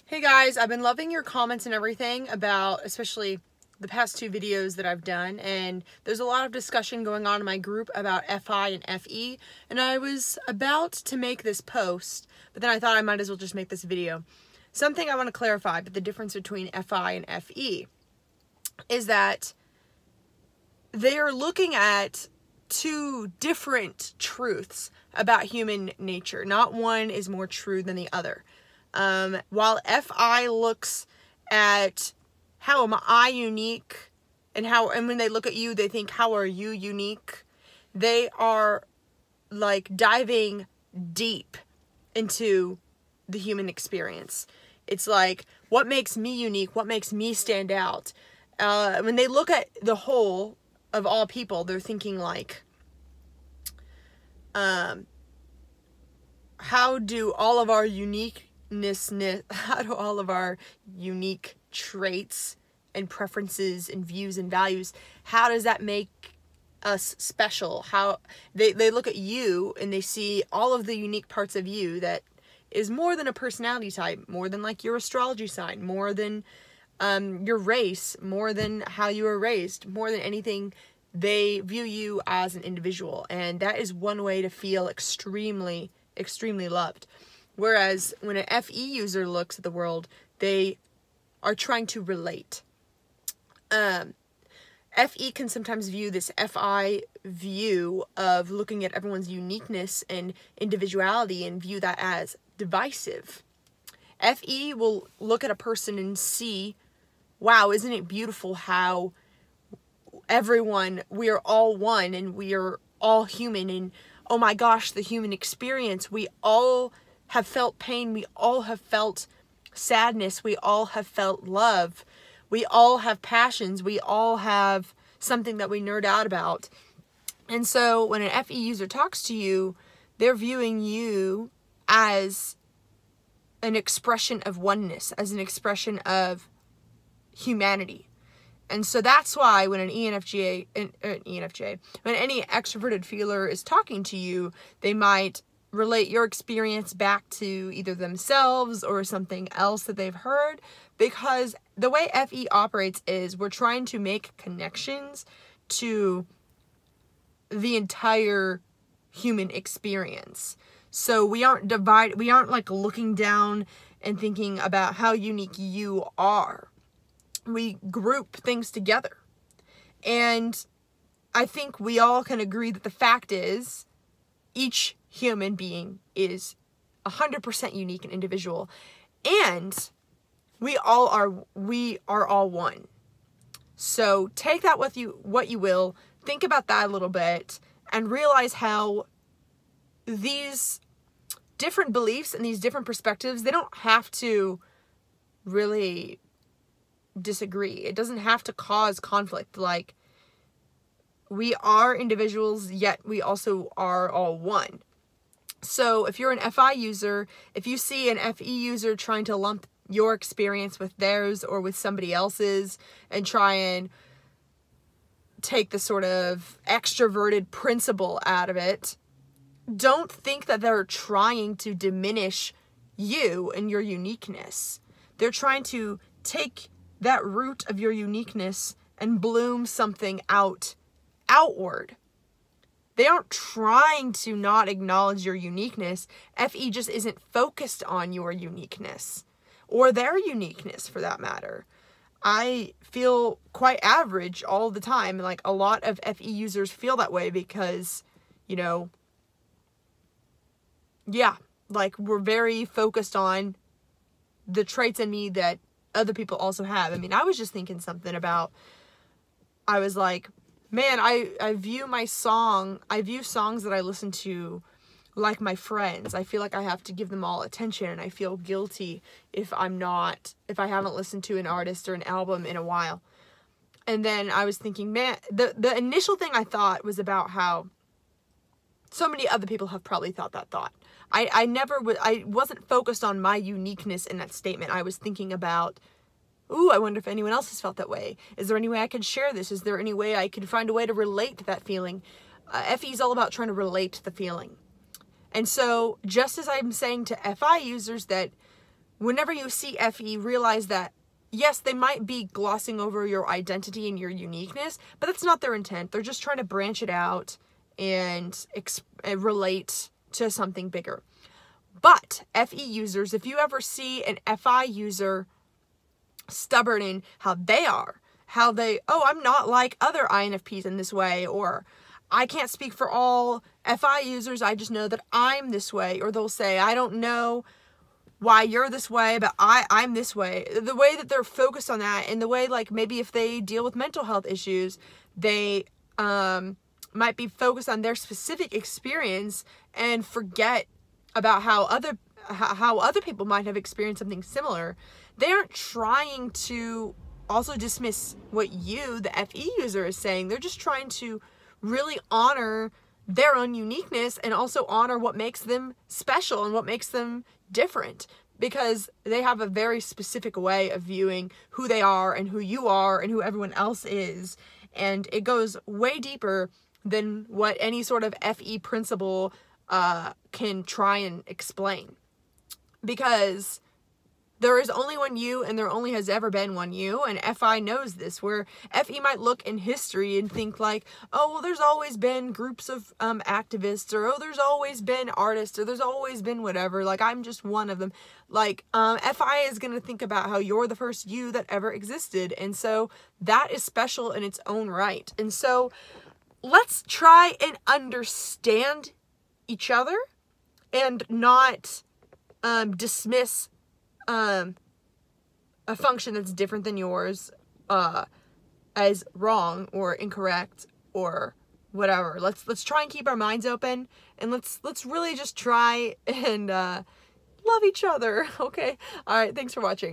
Hey guys, I've been loving your comments and everything about, especially the past two videos that I've done, and there's a lot of discussion going on in my group about FI and FE, and I was about to make this post, but then I thought I might as well just make this video. Something I want to clarify, but the difference between FI and FE is that they are looking at two different truths about human nature. Not one is more true than the other. While FI looks at how am I unique and when they look at you, they think, how are you unique? They are like diving deep into the human experience. It's like, what makes me unique? What makes me stand out? When they look at the whole of all people, they're thinking like, how do all of our unique traits and preferences and views and values, how does that make us special? How they look at you and they see all of the unique parts of you that is more than a personality type, more than like your astrology sign, more than your race, more than how you were raised, more than anything. They view you as an individual, and that is one way to feel extremely loved. Whereas when an FE user looks at the world, they are trying to relate. FE can sometimes view this FI view of looking at everyone's uniqueness and individuality and view that as divisive. FE will look at a person and see, wow, isn't it beautiful how we are all one and we are all human, and oh my gosh, the human experience, we all have felt pain, we all have felt sadness, we all have felt love, we all have passions, we all have something that we nerd out about. And so when an FE user talks to you, they're viewing you as an expression of oneness, as an expression of humanity. And so that's why when when any extroverted feeler is talking to you, they might relate your experience back to either themselves or something else that they've heard, because the way FE operates is we're trying to make connections to the entire human experience. So we aren't like looking down and thinking about how unique you are. We group things together. And I think we all can agree that the fact is each human being is 100% unique and individual, and we are all one. So take that with you, what you will, think about that a little bit, and realize how these different beliefs and these different perspectives, they don't have to really disagree. It doesn't have to cause conflict. Like, we are individuals, yet we also are all one. So if you're an FI user, if you see an FE user trying to lump your experience with theirs or with somebody else's and try and take the sort of extroverted principle out of it, don't think that they're trying to diminish you and your uniqueness. They're trying to take that root of your uniqueness and bloom something outward. They aren't trying to not acknowledge your uniqueness. FE just isn't focused on your uniqueness, or their uniqueness for that matter. I feel quite average all the time. Like, a lot of FE users feel that way because, you know, yeah, like, we're very focused on the traits in me that other people also have. I mean, I was just thinking something about, I was like, man, I view songs that I listen to like my friends. I feel like I have to give them all attention, and I feel guilty if I haven't listened to an artist or an album in a while. And then I was thinking, man, the initial thing I thought was about how so many other people have probably thought that thought. I wasn't focused on my uniqueness in that statement. I was thinking about, ooh, I wonder if anyone else has felt that way. Is there any way I can share this? Is there any way I can find a way to relate to that feeling? FE is all about trying to relate to the feeling. And so, just as I'm saying to FI users that whenever you see FE, realize that yes, they might be glossing over your identity and your uniqueness, but that's not their intent. They're just trying to branch it out and relate to something bigger. But FE users, if you ever see an FI user stubborn in how they are, oh, I'm not like other INFPs in this way, or I can't speak for all FI users, I just know that I'm this way, or they'll say, I don't know why you're this way, but I'm this way. The way that they're focused on that, and the way, like, maybe if they deal with mental health issues, they might be focused on their specific experience and forget about how other people might have experienced something similar. They aren't trying to also dismiss what you, the FE user, is saying. They're just trying to really honor their own uniqueness and also honor what makes them special and what makes them different, because they have a very specific way of viewing who they are and who you are and who everyone else is. And it goes way deeper than what any sort of FE principle can try and explain, because there is only one you, and there only has ever been one you, and FI knows this, where FE might look in history and think like, oh, well, there's always been groups of activists, or oh, there's always been artists, or there's always been whatever, like, I'm just one of them. Like, FI is going to think about how you're the first you that ever existed, and so that is special in its own right. And so let's try and understand each other and not dismiss a function that's different than yours as wrong or incorrect or whatever. Let's try and keep our minds open, and let's really just try and love each other. Okay? All right, thanks for watching.